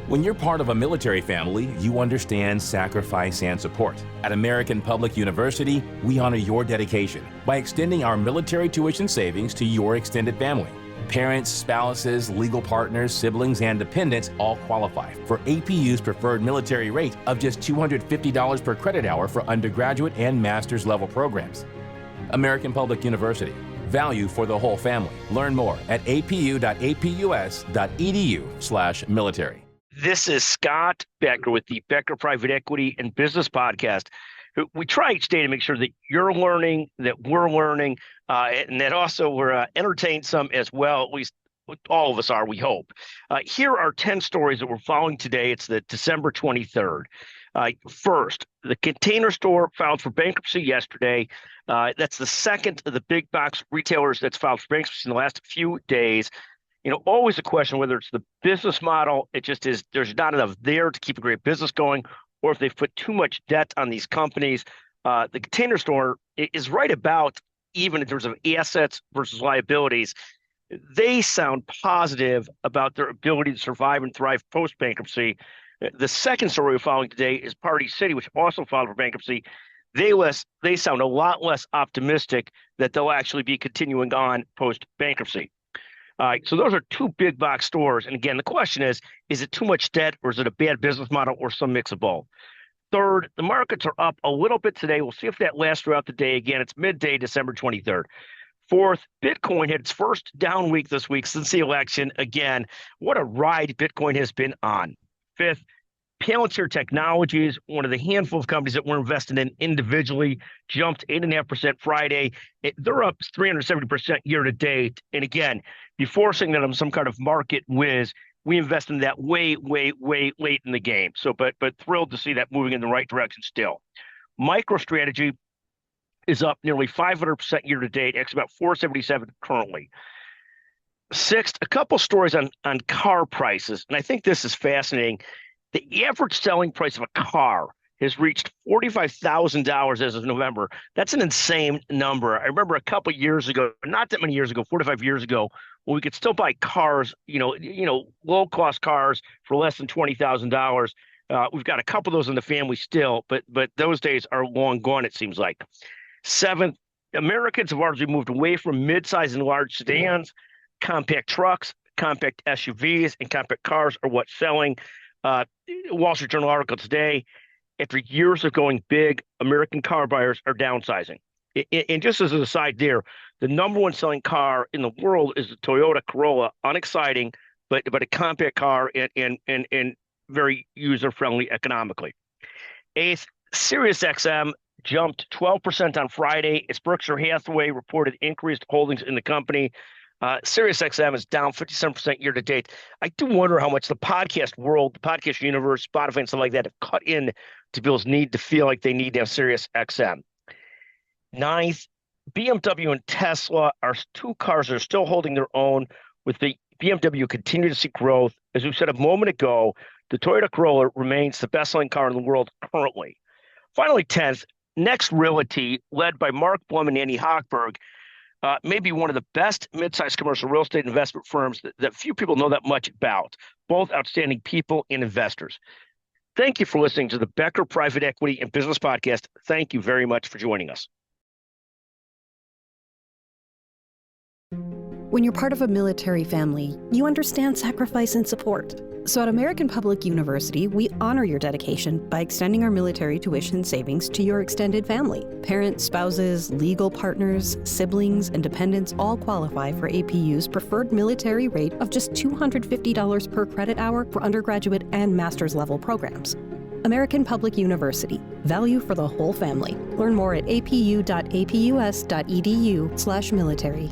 When you're part of a military family, you understand sacrifice and support. At American Public University, we honor your dedication by extending our military tuition savings to your extended family. Parents, spouses, legal partners, siblings, and dependents all qualify for APU's preferred military rate of just $250 per credit hour for undergraduate and master's level programs. American Public University. Value for the whole family. Learn more at apu.apus.edu/military. This is Scott Becker with the Becker Private Equity and Business Podcast. We try each day to make sure that you're learning, that we're learning, and that also we're entertained some as well. At least all of us are, we hope. Here are 10 stories that we're following today. It's the December 23rd. First, the Container Store filed for bankruptcy yesterday. That's the second of the big box retailers that's filed for bankruptcy in the last few days. Always a question whether it's the business model, it just is, there's not enough there to keep a great business going, or if they've put too much debt on these companies. The Container Store is right about even in terms of assets versus liabilities. They sound positive about their ability to survive and thrive post-bankruptcy. The second story we're following today is Party City, which also filed for bankruptcy. They sound a lot less optimistic that they'll actually be continuing on post-bankruptcy. All right, so those are two big box stores. And again, the question is it too much debt, or is it a bad business model, or some mix of both? Third, the markets are up a little bit today. We'll see if that lasts throughout the day. Again, it's midday, December 23rd. Fourth, Bitcoin had its first down week this week since the election. Again, what a ride Bitcoin has been on. Fifth, Palantir Technologies, one of the handful of companies that we're invested in individually, jumped 8.5% Friday. They're up 370% year to date. And again, before saying that I'm some kind of market whiz, we invest in that way late in the game. So, but thrilled to see that moving in the right direction still. MicroStrategy is up nearly 500% year to date, actually about 477 currently. Sixth, a couple stories on car prices, and I think this is fascinating. The average selling price of a car has reached $45,000 as of November. That's an insane number. I remember a couple of years ago, not that many years ago, 45 years ago, when we could still buy cars, low-cost cars for less than $20,000. We've got a couple of those in the family still, but those days are long gone, it seems like. Seventh, Americans have largely moved away from midsize and large sedans. Compact trucks, compact SUVs, and compact cars are what's selling. Wall Street Journal article today, after years of going big, American car buyers are downsizing. And just as an aside there, the number one selling car in the world is the Toyota Corolla, unexciting, but a compact car and very user-friendly economically. Eighth, SiriusXM jumped 12% on Friday as Berkshire Hathaway reported increased holdings in the company. SiriusXM is down 57% year to date. I do wonder how much the podcast world, the podcast universe, Spotify and stuff like that have cut in to people's need to feel like they need to have SiriusXM. Ninth, BMW and Tesla are two cars that are still holding their own, with the BMW continue to see growth. As we said a moment ago, the Toyota Corolla remains the best-selling car in the world currently. Finally, 10th, Next Realty, led by Mark Blum and Andy Hochberg, maybe one of the best mid-sized commercial real estate investment firms that few people know that much about, both outstanding people and investors. Thank you for listening to the Becker Private Equity and Business Podcast. Thank you very much for joining us. When you're part of a military family, you understand sacrifice and support. So at American Public University, we honor your dedication by extending our military tuition savings to your extended family. Parents, spouses, legal partners, siblings, and dependents all qualify for APU's preferred military rate of just $250 per credit hour for undergraduate and master's level programs. American Public University. Value for the whole family. Learn more at apu.apus.edu/military.